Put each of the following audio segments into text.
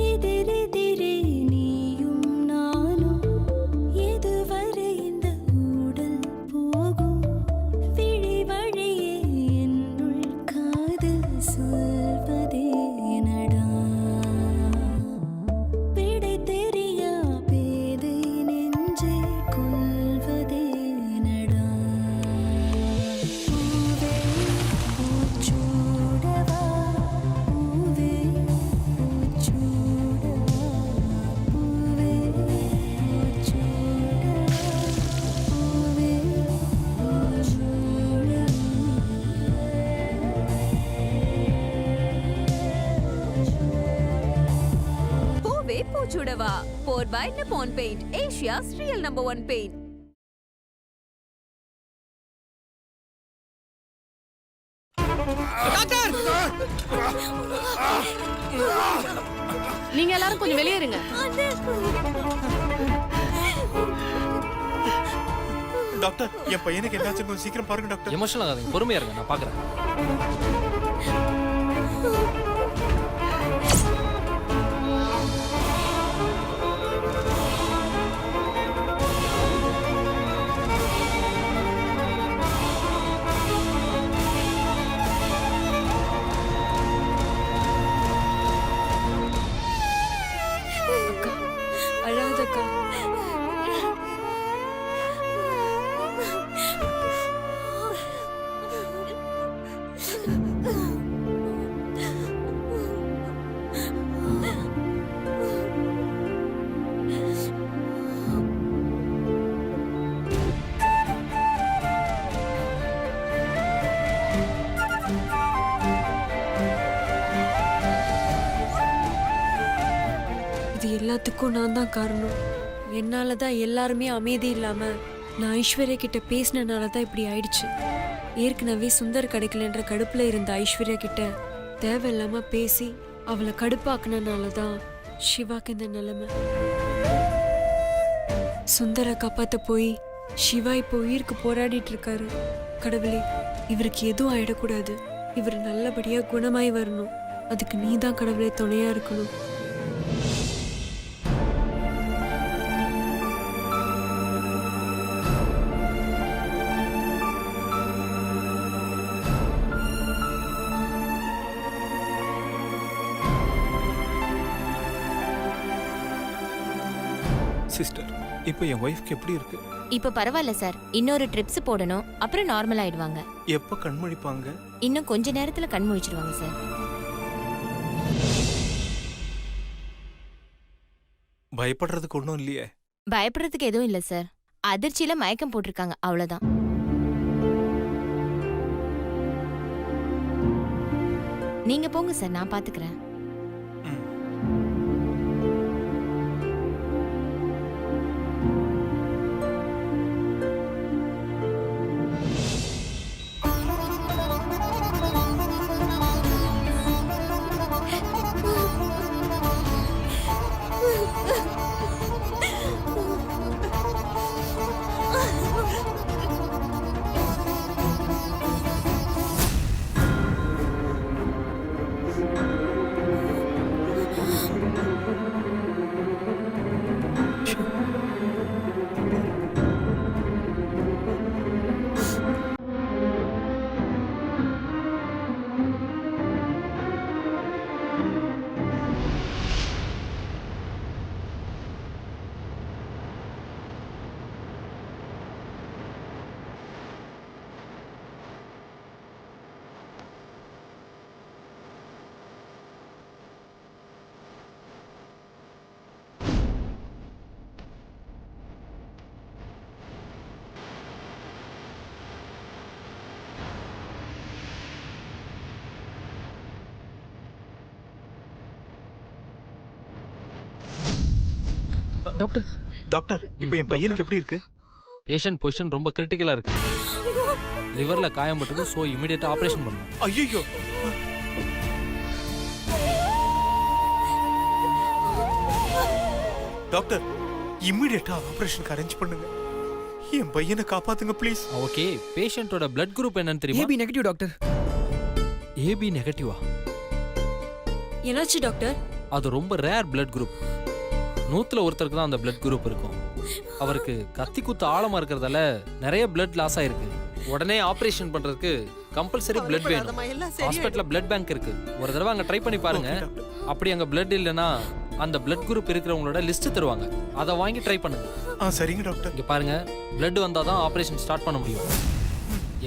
எதிரெதிரே நீயும் நானும் எதுவரை இந்த ஊடல் போகும் விழி வழியே என்னுள் காதல் சொல்வதே நடா விடை தெரியா பேதை நெஞ்சை கொள்வதே நடா பூவே பூச்சூடவா பூவே பூச்சூடவா பூவே பூச்சூடவா பூவே பூவே பூச்சுடவா for by Nippon paint, Asia's real number 1 paint. நீங்க எல்லாரும் கொஞ்சம் வெளியே இருங்க. டாக்டர், என் பையனுக்கு என்னாச்சு கொஞ்சம் சீக்கிரம் பாருங்க டாக்டர். எமோஷனல் ஆகாதீங்க, பொறுமையா இருங்க, நான் பாக்குறேன். அழாதக்கா. இது எல்லாத்துக்கும் நான் தான் காரணம். என்னால தான் எல்லாருமே அமைதி இல்லாம நான் ஐஸ்வர்யா கிட்ட பேசினனால தான் இப்படி ஆயிடுச்சு. ஏற்கனவே சுந்தர் கிடைக்கலன்ற கடுப்புல இருந்த ஐஸ்வர்யா கிட்ட தேவையில்லாம பேசி அவளை கடுப்பாக்குனனால தான் சிவாக்கு இந்த நிலைமை. சுந்தரை காப்பாத்த போய் சிவா இப்போ உயிருக்கு போராடிட்டு இருக்காரு. கடவுளே, இவருக்கு எதுவும் ஆயிடக்கூடாது. இவர் நல்லபடியா குணமாய் வரணும். அதுக்கு நீ தான் கடவுளே துணையா இருக்கணும். சிஸ்டர், இப்போ என் ஒய்ஃப்க்கு எப்படி இருக்கு? இப்ப பரவாயில்ல சார். இன்னொரு ட்ரிப்ஸ் போடணும், அப்புறம் நார்மல் ஆயிடுவாங்க. எப்ப கண்மொழிப்பாங்க? இன்னும் கொஞ்ச நேரத்துல கண் முழிச்சிடுவாங்க சார். பயப்படுறதுக்கு ஒன்றும் இல்லையே? பயப்படுறதுக்கு எதுவும் இல்ல சார். அதிர்ச்சியில மயக்கம் போட்டிருக்காங்க, அவ்வளவுதான். நீங்க போங்க சார், நான் பாத்துக்கிறேன். டாக்டர், டாக்டர், இப்போ என் பையனுக்கு எப்படி இருக்கு? பேஷண்ட் பொசிஷன் ரொம்ப கிரிட்டிக்கலா இருக்கு. லிவர்ல காயம் பட்டது, சோ இமிடியேட்டா ஆபரேஷன் பண்ணணும். ஐயோ, டாக்டர், இமிடியேட்டா ஆபரேஷனுக்கு அரேஞ்ச் பண்ணுங்க. என் பையனை காப்பாத்துங்க ப்ளீஸ். ஓகே, பேஷண்டோட பிளட் குரூப் என்னன்னு தெரியுமா? AB negative doctor. ஏபி நெகட்டிவா? என்னாச்சு டாக்டர்? அது ரொம்ப ரேர் பிளட் குரூப். 100ல ஒருத்தருக்கு தான் அந்த பிளட் குரூப் இருக்கும். அவருக்கு கத்தி குத்து ஆழமா இருக்கிறதால நிறைய பிளட் லாஸ் ஆயிருக்கு. உடனே ஆபரேஷன் பண்றதுக்கு கம்பல்சரி பிளட் வேணும். ஹாஸ்பிட்டல்ல பிளட் பேங்க் இருக்கு. ஒரு தடவை அங்க ட்ரை பண்ணி பாருங்க. அப்படி அங்க பிளட் இல்லைன்னா அந்த பிளட் குரூப் இருக்கிறவங்களோட லிஸ்ட் தருவாங்க. அதை வாங்கி ட்ரை பண்ணுங்க. சரிங்க டாக்டர். இங்க பாருங்க, பிளட் வந்தாதான் ஆபரேஷன் ஸ்டார்ட் பண்ண முடியும்.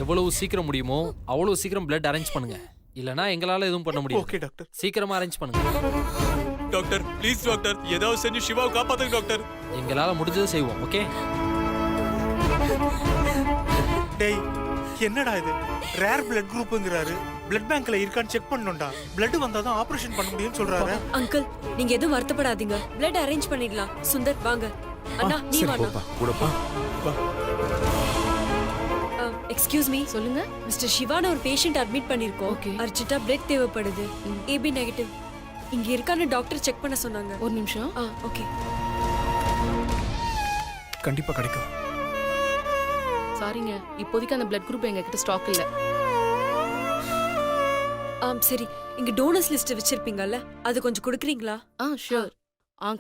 எவ்வளவு சீக்கிரம் முடியுமோ அவ்வளவு சீக்கிரம் பிளட் அரேஞ்ச் பண்ணுங்க. இல்லனா எங்களால எதுவும் பண்ண முடியாது. Okay doctor. சீக்கிரமா அரேஞ்ச் பண்ணுங்க. டாக்டர் ப்ளீஸ் டாக்டர், ஏதாவது செஞ்சு சிவாவை காப்பாத்துங்க டாக்டர். எங்களால முடிஞ்சதை செய்வோம். ஓகே. டேய் என்னடா இது, ரேர் பிளட் குரூப்ங்கறாரு. பிளட் பேங்க்ல இருக்கான்னு செக் பண்ணனும்டா. பிளட் வந்தாதான் ஆபரேஷன் பண்ண முடியும்னு சொல்றாரு. அங்கிள் நீங்க எதுவும் வருத்தப்படாதீங்க, பிளட் அரேஞ்ச் பண்ணிடலாம். சுந்தர் வாங்க. அண்ணா நீ வாண்ணா. கூடப்பா. Excuse me. சொல்லுங்க. மிஸ்டர் சிவான ஒரு பேஷண்ட் அட்மிட் பண்ணிருக்கோம். Okay. அர்ஜென்ட்டா பிளட் தேவைப்படுது. AB negative. இங்க இருக்கான்னு டாக்டர் செக் பண்ண சொன்னாங்க. ஒரு நிமிஷம். ஓகே. கண்டிப்பா கிடைக்கும். சாரிங்க, இப்போதைக்கு அந்த பிளட் குரூப் எங்க கிட்ட ஸ்டாக் இல்ல. சரி, இங்க டோனர்ஸ் லிஸ்ட் வச்சிருப்பீங்கல்ல, அது கொஞ்சம் கொடுக்குறீங்களா? ஷூர்.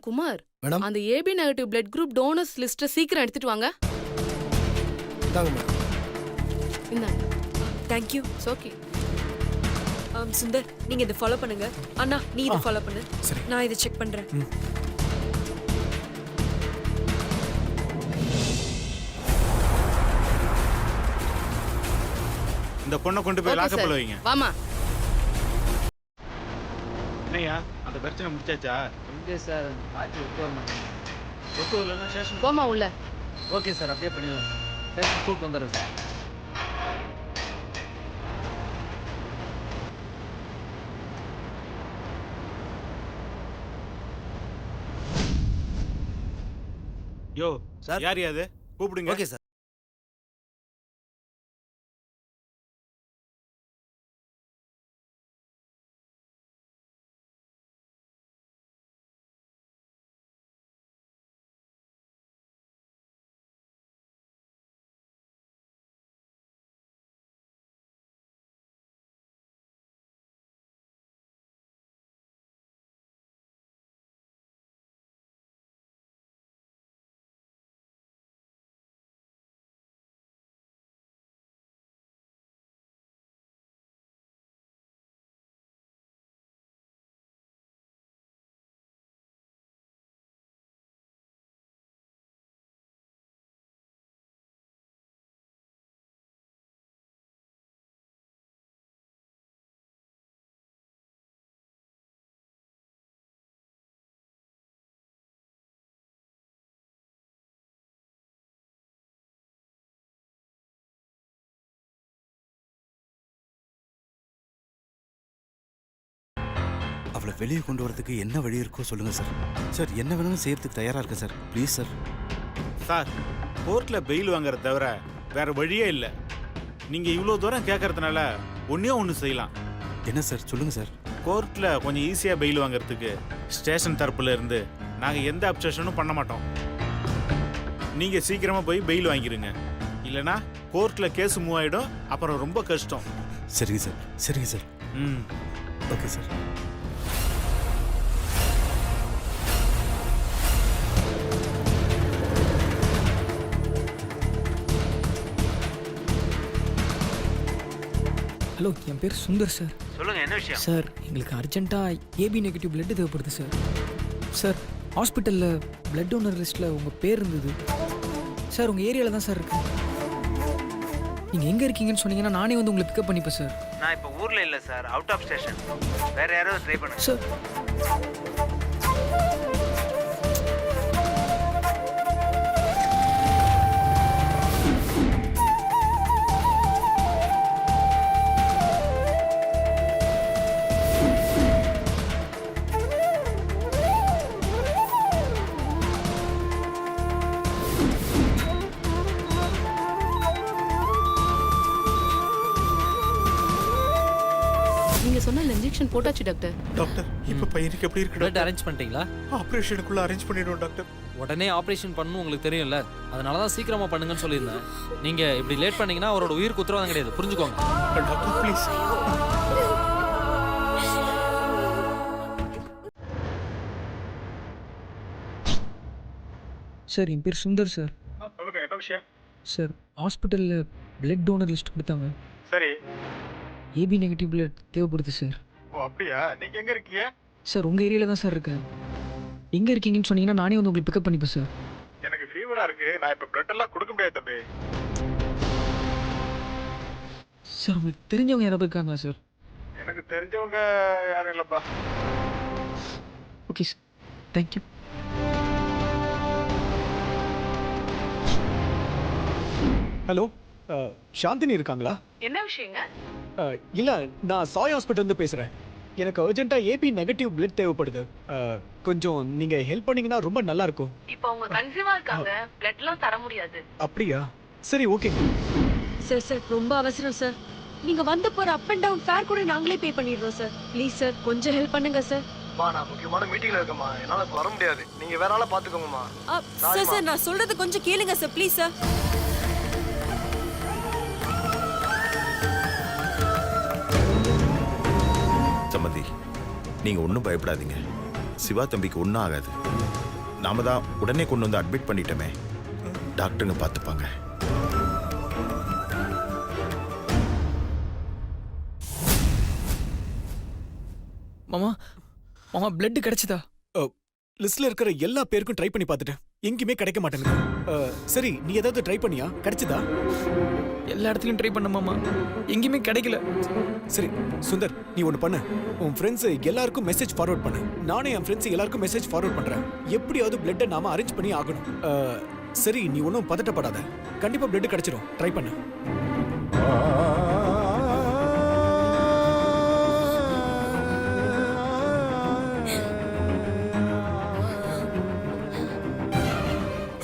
குமார், மேடம். அந்த AB negative blood group donors லிஸ்ட சீக்கிரம் எடுத்துட்டு வாங்க. தாங்க மேடம். இந்தாங்க. Thank you. It's okay. Sundar நீங்க இதை ஃபாலோ பண்ணுங்க. அண்ணா நீ இதை ஃபாலோ பண்ணு. சரி. நான் இதை செக் பண்றேன். இந்த பொண்ணை கொண்டு போய் லாக்கப்ல வைங்க. வாமா. என்னையா அந்த பிரச்சனை முடிச்சாச்சா? இல்லை சார், ஆச்சு ஒத்து வர மாட்டேங்க. ஒத்து வரலன்னா ஸ்டேஷன் போமா உள்ள. ஓகே சார், அப்படியே பண்ணிடுவோம். ஸ்டேஷன் கூப்பிட்டு வந்துடுறேன் சார். யோ சார். யார் அது? கூப்பிடுங்க. Okay sir. அவளை வெளியே கொண்டு வரதுக்கு என்ன வழி இருக்கோ சொல்லுங்க சார். சார் என்ன வேணாலும் செய்யறதுக்கு தயாரா இருக்கேன் சார். Please sir. சார், கோர்ட்ல பெயில் வாங்குறத தவிர வேற வழியே இல்லை. நீங்க இவ்வளவு தூரம் கேட்கறதுனால ஒன்னே ஒன்று செய்யலாம். என்ன சார் சொல்லுங்க சார். கோர்ட்ல கொஞ்சம் ஈஸியா பெயில் வாங்குறதுக்கு ஸ்டேஷன் தரப்புல இருந்து நாங்க எந்த அப்செஷனும் பண்ண மாட்டோம். நீங்க சீக்கிரமா போய் பெயில் வாங்கிருங்க. இல்லனா கோர்ட்ல கேஸ் மூவ் ஆயிடும். அப்புறம் ரொம்ப கஷ்டம். சரிங்க சார். சரிங்க சார். ம் ஓகே சார். ஹலோ, என் பேர் சுந்தர் சார். சொல்லுங்க, என்ன விஷயம்? சார் எங்களுக்கு அர்ஜென்ட்டாக ஏபி நெகட்டிவ் பிளட் தேவைப்படுது சார். சார் ஹாஸ்பிட்டலில் பிளட் டோனர் லிஸ்ட்டில் உங்கள் பேர் இருந்தது சார். உங்கள் ஏரியாவில் தான் சார் இருக்கு. நீங்கள் எங்கே இருக்கீங்கன்னு சொன்னீங்கன்னா நானே வந்து உங்களை பிக்கப் பண்ணிப்பேன் சார். நான் இப்போ ஊரில் இல்லை சார், அவுட் ஆஃப் ஸ்டேஷன். வேற யாராவது ட்ரை பண்ணுங்க சார். நீங்க சொன்ன இன்ஜெக்ஷன் போட்டாச்சு டாக்டர். டாக்டர் இப்ப பையனுக்கு எப்படி இருக்கு பிளட் டாக்டர்? அரேஞ்ச் பண்ணிட்டீங்களா? ஆபரேஷனுக்குள்ள அரேஞ்ச் பண்ணிடுவோம் டாக்டர். உடனே ஆபரேஷன் பண்ணணும் உங்களுக்கு தெரியும்ல. அதனால தான் சீக்கிரமா பண்ணுங்கன்னு சொல்லியிருந்தேன். நீங்க இப்படி லேட் பண்ணீங்கன்னா அவரோட உயிருக்கு உத்தரவாதம் கிடையாது. புரிஞ்சுக்கோங்க. Doctor please. சார் என் பேர் சுந்தர் சார். சொல்லுங்க, என்ன விஷயம்? சார் ஹாஸ்பிட்டலில் பிளட் டோனர் லிஸ்ட் கொடுத்தாங்க. சரி. ஏபி நெகட்டிவ் பிளட் தேவைப்படுது சார். ஓ அப்படியா? நீங்க எங்க இருக்கீங்க? சார் உங்கள் ஏரியாவில் தான் சார் இருக்கேன். எங்கே இருக்கீங்கன்னு சொன்னீங்கன்னா நானே வந்து உங்களுக்கு பிக்கப் பண்ணிப்பேன் சார். எனக்கு ஃபீவரா இருக்கு. நான் இப்ப பிளட் எல்லாம் கொடுக்க முடியாது தம்பி. சார் உங்களுக்கு தெரிஞ்சவங்க யாராவது இருக்காங்களா சார்? எனக்கு தெரிஞ்சவங்க யாரும் இல்லப்பா. Okay sir, thank you. Hello, Chandini இருக்காங்களா? என்ன விஷயங்க? இல்லை, நான் சாய் ஹாஸ்பிட்டல்லேருந்து பேசுகிறேன். எனக்கு அர்ஜென்ட்டாக ஏபி நெகட்டிவ் பிளட் தேவைப்படுது. கொஞ்சம் நீங்கள் ஹெல்ப் பண்ணீங்கன்னா ரொம்ப நல்லாயிருக்கும். இப்போ அவங்க கன்சீவா இருக்காங்க, பிளட்லாம் தர முடியாது. அப்படியா? சரி, ஓகே. சார் சார் ரொம்ப அவசரம் சார். நீங்க வந்து போற அப் அண்ட் டவுன் ஃபேர் கூட நாங்களே பே பண்ணிடுறோம் சார். ப்ளீஸ் சார் கொஞ்சம் ஹெல்ப் பண்ணுங்க சார். நான் முக்கியமான மீட்டிங்ல இருக்கேம்மா, என்னால வர முடியாது. நீங்க வேற ஆளை பாத்துக்கோங்கம்மா. சார் சார் நான் சொல்றது கொஞ்சம் கேளுங்க சார், ப்ளீஸ் சார். சம்மந்தி, நீங்க ஒன்றும் பயப்படாதீங்க. சிவா தம்பிக்கு ஒன்றும் ஆகாது. நாம தான் உடனே கொண்டு வந்து அட்மிட் பண்ணிட்டோமே, டாக்டருங்க பார்த்துப்பாங்க. மாமா மாமா பிளட் கிடைச்சதா? லிஸ்ட்டில் இருக்கிற எல்லா பேருக்கும் ட்ரை பண்ணி பார்த்துட்டேன், எங்கேயுமே கிடைக்க மாட்டேங்குது. சரி, நீ ஏதாவது ட்ரை பண்ணியா? கிடைச்சதா? எல்லா இடத்துலையும் ட்ரை பண்ண மாமா, எங்கேயுமே கிடைக்கல. சரி சுந்தர், நீ ஒன்று பண்ணு. உன் ஃப்ரெண்ட்ஸ் எல்லாருக்கும் மெசேஜ் ஃபார்வர்ட் பண்ணு. நானே என் ஃப்ரெண்ட்ஸ் எல்லாருக்கும் மெசேஜ் ஃபார்வர்ட் பண்ணுறேன். எப்படியாவது பிளட்டை நாம அரேஞ்ச் பண்ணி ஆகணும். சரி, நீ ஒன்றும் பதட்டப்படாத. கண்டிப்பாக பிளட் கிடைச்சிடும். ட்ரை பண்ணு.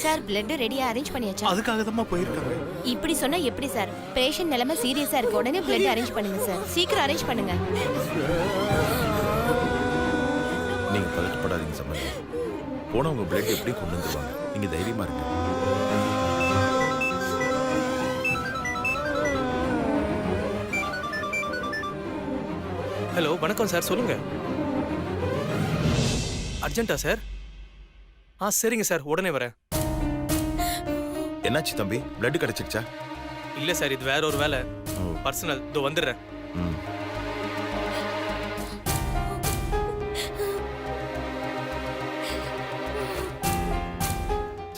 சார் பிளட் ரெடியா அரேஞ்ச் பண்ணியாச்சா? அதுக்காக தான் போயிருக்காங்க. இப்படி சொன்னா எப்படி சார்? பேஷண்ட் நிலைமை சீரியஸா இருக்கு. உடனே பிளட் அரேஞ்ச் பண்ணுங்க சார். சீக்கிரம் அரேஞ்ச் பண்ணுங்க. நீங்க பதட்டப்படாதீங்க சம்மந்தி. போனவங்க பிளட் எப்படி கொண்டு வந்துருவாங்க. நீங்க தைரியமா இருங்க. ஹலோ, வணக்கம் சார், சொல்லுங்க. அர்ஜென்ட்டா சார்? சரிங்க சார், உடனே வரேன். என்னாச்சு தம்பி, பிளட் கிடைச்சிருச்சா? இல்ல சார், இது வேற ஒரு வேலை, பர்சனல். இதோ வந்துடுறேன்.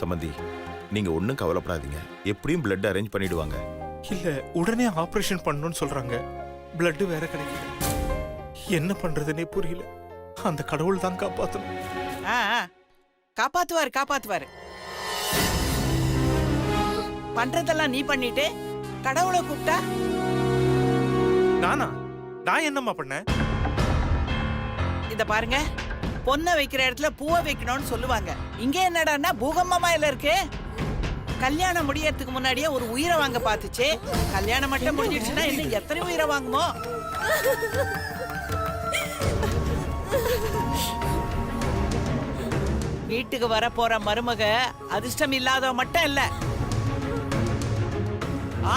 சம்மந்தி, நீங்க ஒன்றும் கவலைப்படாதீங்க. எப்படியும் பிளட் அரேஞ்ச் பண்ணிடுவாங்க. இல்ல, உடனே ஆபரேஷன் பண்ணணும்னு சொல்றாங்க. பிளட் வேற கிடைக்கல. என்ன பண்றதுன்னே புரியல. அந்த கடவுள் தான் காப்பாத்தணும். காப்பாத்துவாரு. பண்றதெல்லாம் நீ பண்ணிட்டு கடவுளை கூப்பிட்டா? நான் என்னம்மா பண்ணேன்? இத பாருங்க, பொண்ணை வைக்கிற இடத்துல பூவை வைக்கணும்னு சொல்லுவாங்க. இங்க என்னடான்னா பூகம்பமா இல்ல இருக்கு. கல்யாணம் முடியறதுக்கு முன்னாடியே ஒரு உயிரை வாங்க பாத்துச்சு. கல்யாணம் மட்டும் முடிஞ்சிடுச்சுன்னா இன்னும் எத்தனை உயிரை வாங்குமோ? வீட்டுக்கு வர போற மருமக அதிர்ஷ்டம் இல்லாதவ மட்டும் இல்ல,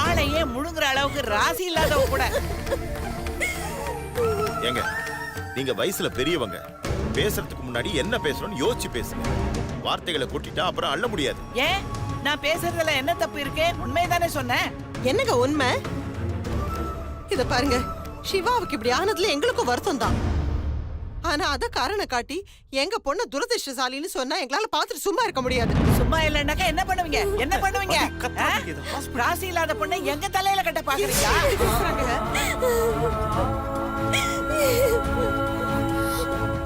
ஆளையே முழுங்குற அளவுக்கு ராசி இல்லாதவ கூட. ஏங்க, நீங்க வயசுல பெரியவங்க. பேசுறதுக்கு முன்னாடி என்ன பேசணும்னு யோசிச்சு பேசுங்க. வார்த்தைகளை கொட்டிட்டா அப்புறம் அள்ள முடியாது. ஏன், நான் பேசுறதுல என்ன தப்பு இருக்கு? உண்மைதானே சொன்னேன். என்னங்க உண்மை? இத பாருங்க, சிவாவுக்கு இப்படி ஆனதுல எங்களுக்கும் வருத்தம் தான். ஆனா அத காரணம் காட்டி எங்க பொண்ணு துரதிருஷ்டசாலின்னு சொன்னா எங்களால பாத்துட்டு சும்மா இருக்க முடியாது. சும்மா இல்லன்னாக்கா என்ன பண்ணுவீங்க? என்ன பண்ணுவீங்க? ராசி இல்லாத பொண்ணை எங்க தலையில கட்ட பாக்குறீங்க?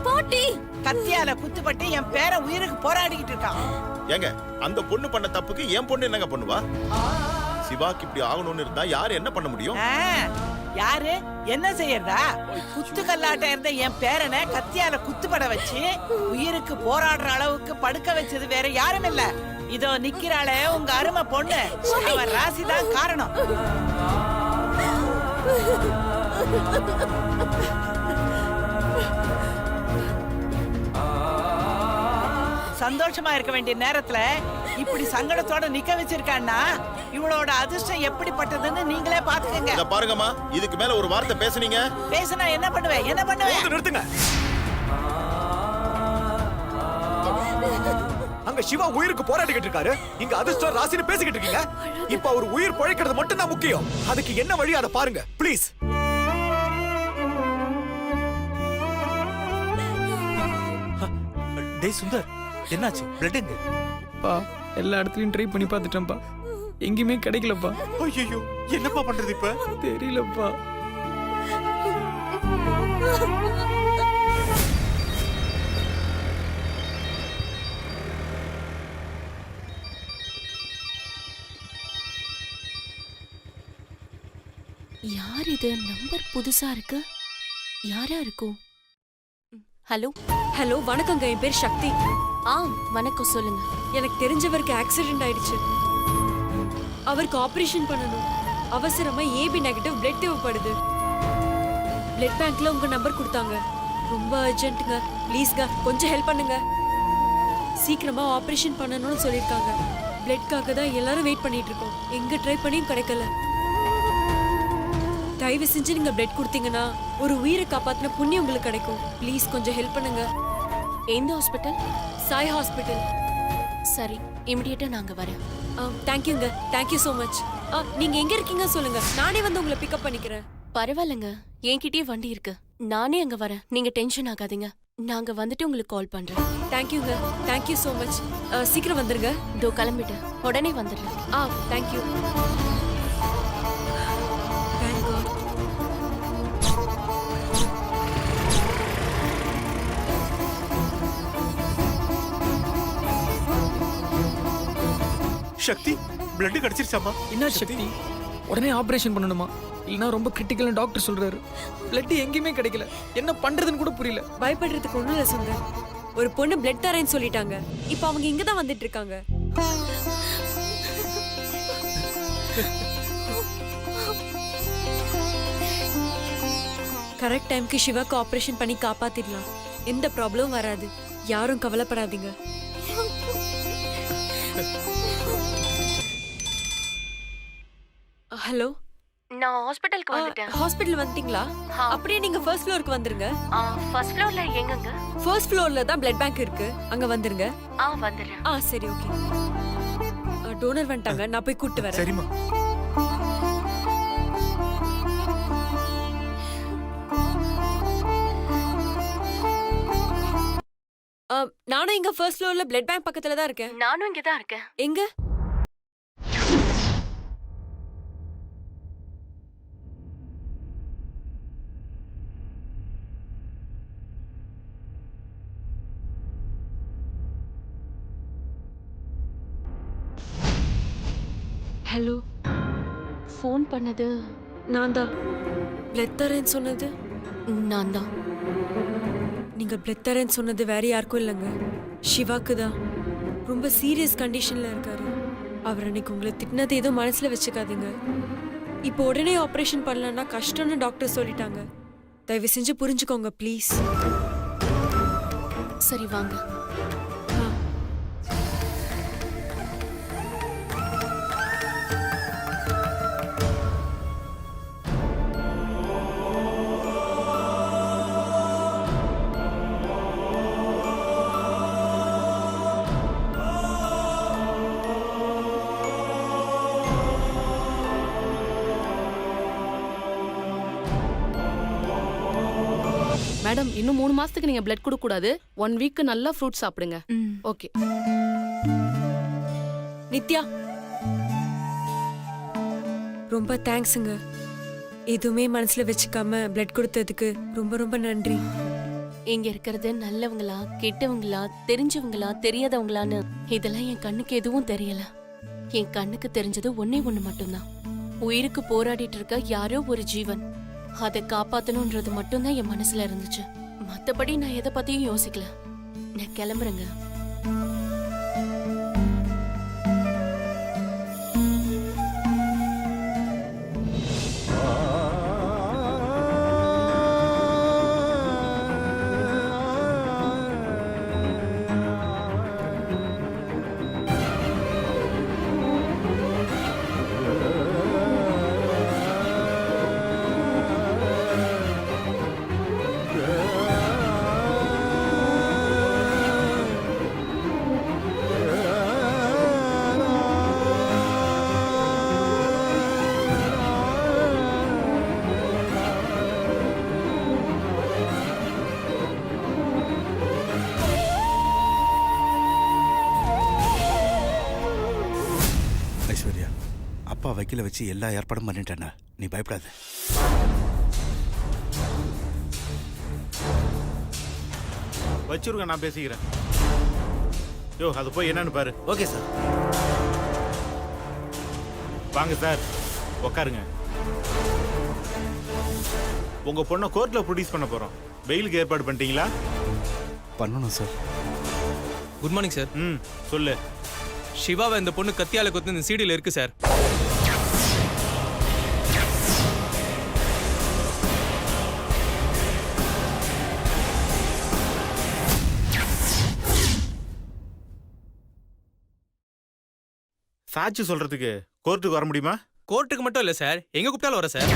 போட்டி கத்தியால குத்துப்பட்டு என் பேர உயிருக்கு போராடிக்கிட்டு இருக்கான். ஏங்க, அந்த பொண்ணு பண்ண தப்புக்கு என் பொண்ணு என்னங்க பண்ணுவா? சிவாக்கு இப்படி ஆகணும்னு இருந்தா யாரு என்ன பண்ண முடியும்? யாரு என்ன செய்யறதா? குத்து கல்லாட்ட இருந்த என் பேரனை கத்தியால குத்துப்பட வச்சு உயிருக்கு போராடுற அளவுக்கு படுக்க வச்சது வேற யாரும் இல்ல. இதோ நிக்கிறாளே உங்க அருமை பொண்ணு, அவன் ராசிதான் காரணம். சந்தோஷமா இருக்க வேண்டிய நேரத்துல இப்படி சங்கடத்தோட நிக்க வச்சிருக்கான்னா இவளோட அதிர்ஷ்டம் எப்படிப்பட்டதுன்னு நீங்களே பாத்துக்கங்க. இத பாருங்கம்மா, இதுக்கு மேல ஒரு வார்த்தை பேசுனீங்க. பேசினா என்ன பண்ணுவேன்? என்ன பண்ணுவேன்? நிறுத்துங்க. அங்க சிவா உயிருக்கு போராடிக்கிட்டு இருக்காரு, இங்க அதிர்ஷ்டம் ராசின்னு பேசிக்கிட்டு இருக்கீங்க. இப்ப அவர் உயிர் பழைக்கிறது மட்டும் தான் முக்கியம். அதுக்கு என்ன வழி அதை பாருங்க ப்ளீஸ். டேய் சுந்தர், என்னாச்சு? பிளட் எங்க? பா எல்லா இடத்துலயும் ட்ரை பண்ணி பார்த்துட்டேன்ப்பா, எங்கேயுமே கிடைக்கலப்பா. ஐயோ, என்னப்பா பண்றது இப்ப? தெரியலப்பா. யார் இது? நம்பர் புதுசா இருக்கு. யாரா இருக்கும்? ஹலோ ஹலோ, வணக்கங்க. என் பேர் சக்தி. வணக்கம், சொல்லுங்க. எனக்கு தெரிஞ்சவருக்கு ஆக்சிடென்ட் ஆயிடுச்சு. அவருக்கு ஆபரேஷன் பண்ணணும். அவசரமா ஏபி நெகட்டிவ் பிளட் தேவைப்படுது. பிளட் பேங்க்ல உங்க நம்பர் கொடுத்தாங்க. ரொம்ப அர்ஜென்ட்டுங்க. ப்ளீஸ்ங்க, கொஞ்சம் ஹெல்ப் பண்ணுங்க. சீக்கிரமா ஆபரேஷன் பண்ணணும்னு சொல்லியிருக்காங்க. பிளட்காக தான் எல்லாரும் வெயிட் பண்ணிட்டு இருக்கோம். எங்க ட்ரை பண்ணியும் கிடைக்கல. தயவு செஞ்சு நீங்க பிளட் கொடுத்தீங்கன்னா ஒரு உயிரை காப்பாத்தின புண்ணியம் உங்களுக்கு கிடைக்கும். ப்ளீஸ் கொஞ்சம் ஹெல்ப் பண்ணுங்க. எந்த ஹாஸ்பிட்டல்? சாய் ஹாஸ்பிட்டல். சரி, இமிடியேட்டா நாங்க வரேன். தேங்க்யூங்க. Thank you so much. நீங்க எங்க இருக்கீங்க சொல்லுங்க, நானே வந்து உங்களை பிக்கப் பண்ணிக்கிறேன். பரவாயில்லைங்க, என்கிட்டயே வண்டி இருக்கு. நானே அங்க வரேன். நீங்க டென்ஷன் ஆகாதீங்க. நாங்க வந்துட்டு உங்களுக்கு கால் பண்றேன். தேங்க்யூங்க. Thank you so much. சீக்கிரம் வந்துருங்க. இதோ கிளம்பிட்டேன், உடனே வந்துடுறேன். Thank you. Thank God. Shakti, blood கிடைச்சிருச்சாமா? என்ன சக்தி? உடனே ஆபரேஷன் பண்ணணுமா? இல்லைன்னா ரொம்ப கிரிட்டிக்கல்னு டாக்டர் சொல்றாரு. பிளட் எங்கேயுமே கிடைக்கல. என்ன பண்றதுன்னு கூட புரியல. பயப்படுறதுக்கு ஒண்ணும் இல்ல சுந்தர். ஒரு பொண்ணு பிளட் தரேன்னு சொல்லிட்டாங்க. இப்போ அவங்க இங்க தான் வந்துட்டு இருக்காங்க. கரெக்ட் டைம்க்கு சிவாக்கு ஆபரேஷன் பண்ணி காப்பாத்திடலாம். எந்த ப்ராப்ளமும் வராது. யாரும் கவலைப்படாதீங்க. ஹலோ, நான் ஹாஸ்பிட்டலுக்கு வந்துட்டேன். ஹாஸ்பிட்டல் வந்துட்டீங்களா? அப்படியே நீங்க ஃபர்ஸ்ட் ஃப்ளோருக்கு வந்துருங்க. ஃபர்ஸ்ட் ஃப்ளோர்ல எங்கங்க? ஃபர்ஸ்ட் ஃப்ளோர்ல தான் பிளட் பேங்க் இருக்கு, அங்க வந்துருங்க. வந்துடுறேன். சரி, ஓகே. டோனர் வந்துட்டாங்க, நான் போய் கூட்டி வரேன். சரிம்மா. நானும் இங்க ஃபர்ஸ்ட் ஃப்ளோர்ல பிளட் பேங்க் பக்கத்துல தான் இருக்கேன். நானும் இங்க தான் இருக்கேன். எங்க? ஹலோ, ஃபோன் பண்ணது நான் தான். பிளட் தரேன்னு சொன்னது நான் தான். நீங்க பிளட் தரேன்னு சொன்னது வேற யாருக்கும் இல்லைங்க, சிவாக்கு தான். ரொம்ப சீரியஸ் கண்டிஷன்ல இருக்காரு. அவர் அன்னைக்கு உங்களை திட்டினது ஏதோ மனசுல வச்சுக்காதீங்க. இப்போ உடனே ஆபரேஷன் பண்ணலன்னா கஷ்டம்னு டாக்டர் சொல்லிட்டாங்க. தயவு செஞ்சு புரிஞ்சுக்கோங்க ப்ளீஸ். சரி, வாங்க. மேடம், இன்னும் 3 மாசத்துக்கு நீங்க பிளட் கொடுக்க கூடாது. 1 வீக் நல்லா ஃப்ரூட் சாப்பிடுங்க. ஓகே. நித்யா, ரொம்ப தேங்க்ஸுங்க. எதுவுமே மனசுல வச்சுக்காம பிளட் கொடுத்ததுக்கு ரொம்ப ரொம்ப நன்றி. இங்க இருக்கிறது நல்லவங்களா கெட்டவங்களா தெரிஞ்சவங்களா தெரியாதவங்களான்னு இதெல்லாம் என் கண்ணுக்கு எதுவும் தெரியல. என் கண்ணுக்கு தெரிஞ்சது ஒன்னே ஒண்ணு மட்டும்தான். உயிருக்கு போராடிட்டு இருக்க யாரோ ஒரு ஜீவன், அதை காப்பாத்தணும்ன்றது மட்டும்தான் என் மனசுல இருந்துச்சு. மத்தபடி நான் எதை பத்தியும் யோசிக்கல. நான் கிளம்புறேங்க. வக்கீல வச்சு எல்லா ஏற்பாடும் பண்ணிட்டேண்ணா, நீ பயப்படாத. வச்சிருங்க, நான் பேசிக்கிறேன். யோ அது போய் என்னன்னு பாரு. Okay sir. வாங்க சார், உட்காருங்க. உங்க பொண்ணை கோர்ட்ல ப்ரொடியூஸ் பண்ண போறோம். பெயிலுக்கு ஏற்பாடு பண்ணிட்டீங்களா? பண்ணணும் சார். Good morning sir. சொல்லு. சிவாவை இந்த பொண்ணு கத்தியால கொத்து இந்த சீடியில் இருக்கு சார். சாட்சி சொல்றதுக்கு கோர்ட்டுக்கு வர முடியுமா? கோர்ட்டுக்கு மட்டும் இல்ல சார், எங்க கூப்பிட்டாலும் வர சார்.